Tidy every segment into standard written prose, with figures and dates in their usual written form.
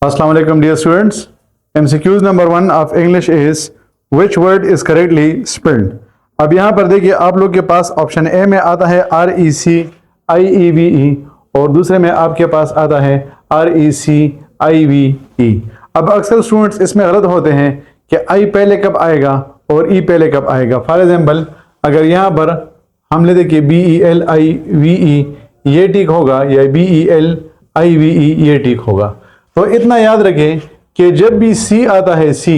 Assalamu alaikum dear students. MCQs number 1 of English is which word is correctly spelled. अब यहाँ पर देखिए आप लोग के पास ऑप्शन ए में आता है RECIEVE और दूसरे में आपके पास आता है RECIVE। अब अक्सर स्टूडेंट्स इसमें गलत होते हैं कि आई पहले कब आएगा और ई पहले कब आएगा। फॉर एग्जाम्पल अगर यहाँ पर हम लेते कि BELIVE ये ठीक होगा या BELIVE ये ठीक होगा। तो इतना याद रखें कि जब भी सी आता है सी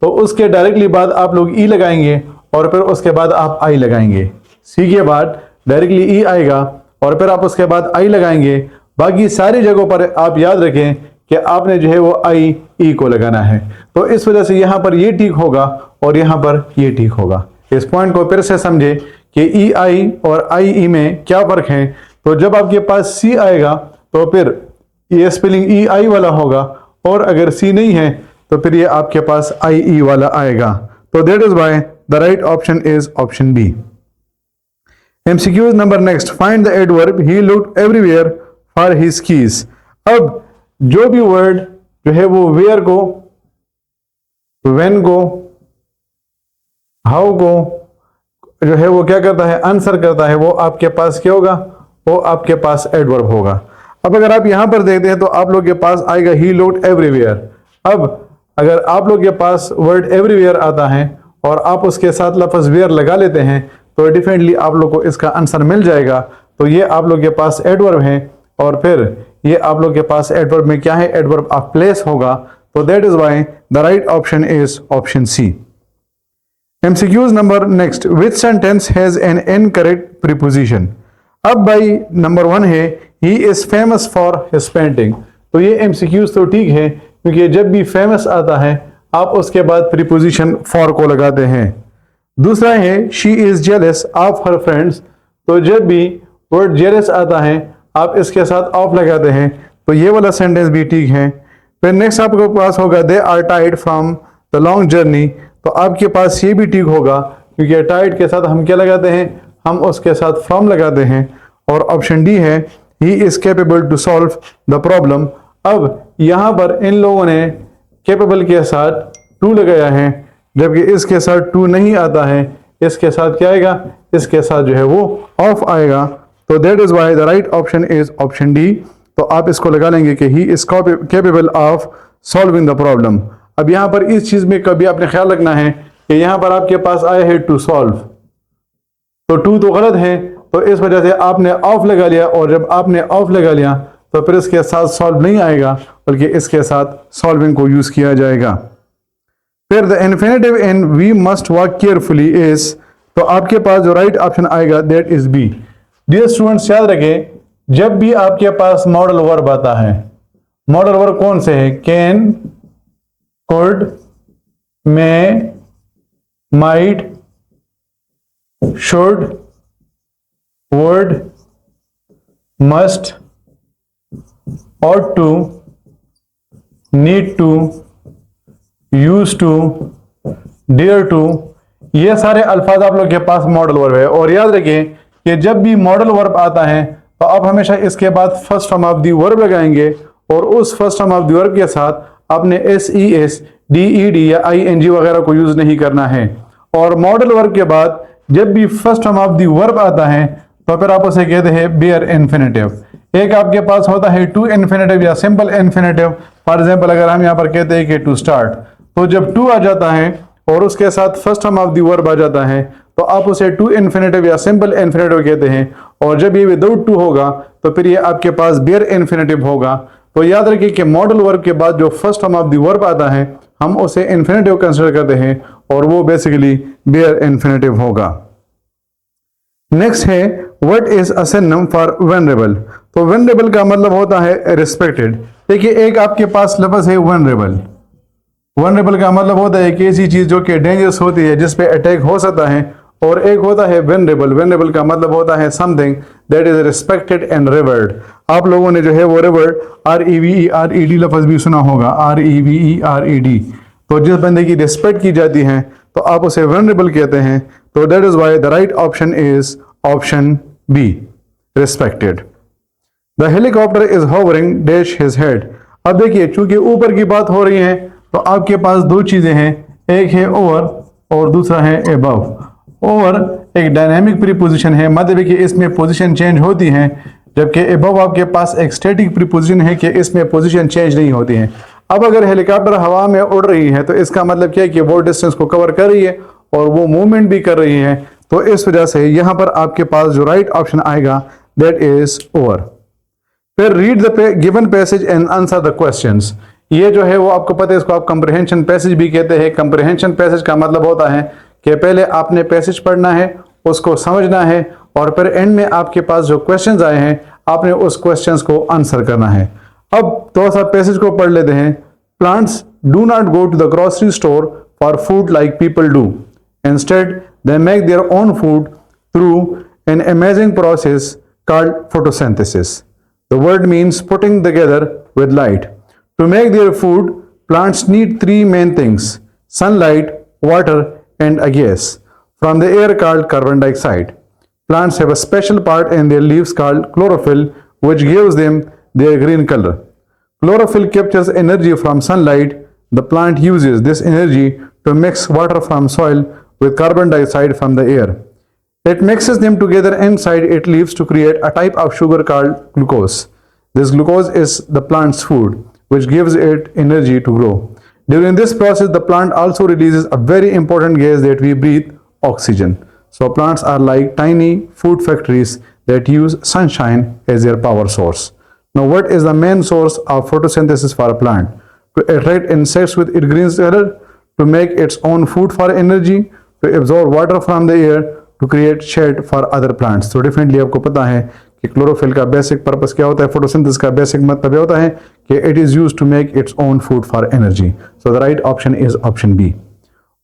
तो उसके डायरेक्टली बाद आप लोग ई लगाएंगे और फिर उसके बाद आप आई लगाएंगे। सी के बाद डायरेक्टली ई आएगा और फिर आप उसके बाद आई लगाएंगे। बाकी सारी जगहों पर आप याद रखें कि आपने जो है वो आई ई को लगाना है। तो इस वजह से यहाँ पर ये ठीक होगा और यहाँ पर ये ठीक होगा। इस पॉइंट को फिर से समझे कि ई आई और आई ई में क्या फर्क है। तो जब आपके पास सी आएगा तो फिर ये स्पेलिंग ई आई वाला होगा और अगर सी नहीं है तो फिर ये आपके पास आई ई वाला आएगा। तो that is why the right option is option B. MCQs number next, find the adverb he looked everywhere for his keys. अब जो भी वर्ड जो है वो वेयर को, व्हेन को, हाउ को जो है वो क्या करता है, आंसर करता है, वो आपके पास क्या होगा, वो आपके पास एडवर्ब होगा। अब अगर आप यहां पर देखते हैं तो आप लोग के पास आएगा ही लुक्ड एवरीवेयर। अब अगर आप लोग के पास वर्ड एवरीवेयर आता है और आप उसके साथ लफ्ज वेयर लगा लेते हैं तो डिफरेंटली आप लोग को इसका आंसर मिल जाएगा। तो ये आप लोग के पास एडवर्ब है और फिर ये आप लोग के पास एडवर्ब में क्या है, एडवर्ब ऑफ प्लेस होगा। तो that is why the right option is option C. MCQs number next, which sentence has an incorrect preposition. अब भाई नंबर 1 है he is famous for his painting. तो ये MCQs तो ठीक है क्योंकि जब भी फेमस आता है आप उसके बाद प्रीपोजिशन फॉर को लगाते हैं। दूसरा है she is jealous of her friends. तो जब भी वर्ड जेलस आता है आप इसके साथ ऑफ लगाते हैं। तो ये वाला सेंटेंस भी ठीक है। फिर नेक्स्ट आपके पास होगा they are tired from the long journey. तो आपके पास ये भी ठीक होगा क्योंकि टायर्ड के साथ हम क्या लगाते हैं, हम उसके साथ फ्रॉम लगाते हैं। और ऑप्शन डी है he is capable to solve the problem. अब यहां पर इन लोगों ने कैपेबल के साथ टू लगाया है जबकि इसके साथ टू नहीं आता है। इसके साथ क्या आएगा, इसके साथ जो है वो ऑफ आएगा। तो that is why the right option is option D. तो आप इसको लगा लेंगे कि ही is capable of solving the problem. अब यहां पर इस चीज में कभी आपने ख्याल रखना है कि यहां पर आपके पास आया है टू सॉल्व, तो टू तो गलत है। तो इस वजह से आपने ऑफ लगा लिया और जब आपने ऑफ लगा लिया तो फिर इसके साथ सॉल्व नहीं आएगा बल्कि इसके साथ सॉल्विंग को यूज किया जाएगा। फिर the infinitive in we must walk carefully is. तो आपके पास जो राइट ऑप्शन आएगा that is B. Dear students याद रखें जब भी आपके पास मॉडल वर्ब आता है, मॉडल वर्ब कौन से है, can, could, may, might, should, would, must, ought to, need to, used to, dare to, ये सारे अल्फाज आप लोग के पास मॉडल वर्ब है। और याद रखें कि जब भी मॉडल वर्ब आता है तो आप हमेशा इसके बाद first form of the verb लगाएंगे और उस first form of the verb के साथ आपने SES, DED या ING वगैरह को यूज नहीं करना है। और मॉडल वर्ब के बाद जब भी first form of the verb आता है तो फिर आप उसे कहते हैं बेयर इन्फिनेटिव। एक आपके पास होता है टू इन्फिनेटिव या सिंपल इन्फिनेटिव। फॉर एग्जांपल अगर हम यहाँ पर कहते हैं कि टू स्टार्ट, तो जब टू आ जाता है और उसके साथ first form of the verb आ जाता है तो आप उसे टू इन्फिनेटिव या सिंपल इन्फिनेटिव कहते हैं। और जब ये विदाउट टू होगा तो फिर ये आपके पास बेयर इन्फिनेटिव होगा। तो याद रखिए कि मॉडल वर्ब के बाद जो first form of the verb आता है हम उसे इन्फिनेटिव कंसिडर करते हैं और वो बेसिकली बेयर इन्फिनेटिव होगा। नेक्स्ट है what is a synonym for venerable. तो वेनरेबल का मतलब होता है रिस्पेक्टेड। देखिए एक आपके पास लफ्ज है वेनरेबल। वेनरेबल का मतलब होता है कि ऐसी चीज जो कि डेंजरस होती है, जिस पे अटैक हो सकता है। और एक होता है वेनरेबल। वेनरेबल का मतलब होता है something that is respected and revered. आप लोगों ने जो है वो रिवर्ड REVERED लफ्ज भी सुना होगा, REVERED। तो जिस बंदे की रिस्पेक्ट की जाती है तो आप उसे वेनरेबल कहते हैं। तो that is why the right option is option B, respected. The helicopter is hovering dash his head. अब देखिए चूंकि ऊपर की बात हो रही है तो आपके पास दो चीजें हैं, एक है ओवर और दूसरा है अबव। ओवर एक डायनामिक प्रीपोजिशन है, मतलब कि इसमें पोजीशन चेंज होती है, जबकि अबव आपके पास एक स्टैटिक प्रीपोजिशन है कि इसमें पोजीशन चेंज नहीं होती है। अब अगर हेलीकॉप्टर हवा में उड़ रही है तो इसका मतलब क्या है कि वो डिस्टेंस को कवर कर रही है और वो मूवमेंट भी कर रही है, तो इस वजह से यहां पर आपके पास जो राइट ऑप्शन आएगा दैट इज ओवर। फिर read the given passage and answer the questions. ये जो है वो आपको पता है, इसको आप कंप्रिहेंशन पैसेज भी कहते हैं। कंप्रिहेंशन पैसेज का मतलब होता है कि पहले आपने पैसेज पढ़ना है, उसको समझना है और फिर एंड में आपके पास जो क्वेश्चंस आए हैं आपने उस क्वेश्चंस को आंसर करना है। अब थोड़ा सा पैसेज को पढ़ लेते हैं। Plants do not go to the grocery store for food like people do, instead they make their own food through an amazing process called photosynthesis. The word means putting together with light. To make their food, plants need three main things: sunlight, water, and a gas from the air called carbon dioxide. Plants have a special part in their leaves called chlorophyll, which gives them their green color. Chlorophyll captures energy from sunlight. The plant uses this energy to mix water from soil with carbon dioxide from the air. It mixes them together inside its leaves to create a type of sugar called glucose. This glucose is the plant's food, which gives it energy to grow. During this process, the plant also releases a very important gas that we breathe, oxygen. So plants are like tiny food factories that use sunshine as their power source. Now, what is the main source of photosynthesis for a plant? To attract insects with its green color, to make its own food for energy, to absorb water from the air, to create shade for other plants. तो definitely आपको पता है कि chlorophyll का basic purpose क्या होता है, photosynthesis का बेसिक मतलब ये होता है कि it is used to make its own food for energy. So the right option is option B.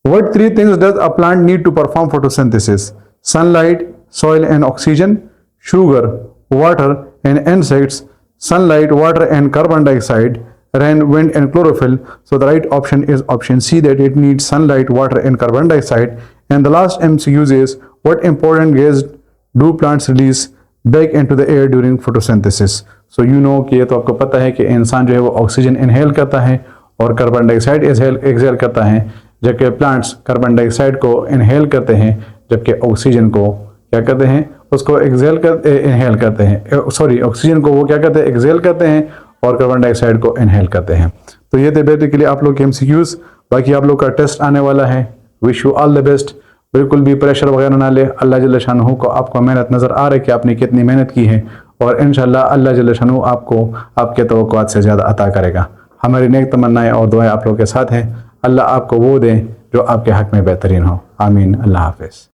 What three things does a plant need to perform photosynthesis? Sunlight, soil and oxygen, sugar, water and insects, sunlight, water and carbon dioxide, rain, wind and chlorophyll. So the right option is option C, that it needs sunlight, water and carbon dioxide. And the last MCQ is, what important gas do plants release back into the air during photosynthesis? So you know कि ये तो आपको पता है कि इंसान जो है वो ऑक्सीजन इनहेल करता है और कार्बन डाइऑक्साइड एक्सहेल करता है, जबकि प्लांट्स कार्बन डाइऑक्साइड को इनहेल करते हैं, जबकि ऑक्सीजन को क्या करते हैं, उसको इनहेल करते हैं, सॉरी ऑक्सीजन को वो क्या करते हैं, एक्सहेल करते हैं और कार्बन डाइऑक्साइड को इनहेल करते हैं। तो ये थे बेसिकली आप लोग के MCQs। बाकी आप लोग का टेस्ट आने वाला है। Wish you all the best. बिल्कुल भी प्रेशर वगैरह ना ले। अल्लाह जल्ल शानहू को आपको मेहनत नज़र आ रही है कि आपने कितनी मेहनत की है और इंशाल्लाह अल्लाह जल्ल शानहू आपको आपके तवक्कुआत से ज़्यादा अता करेगा। हमारी नेक तमन्नाएं और दुआएं आप लोगों के साथ हैं। अल्लाह आपको वो दे जो आपके हक़ में बेहतरीन हो। आमीन। अल्लाह हाफ़िज़।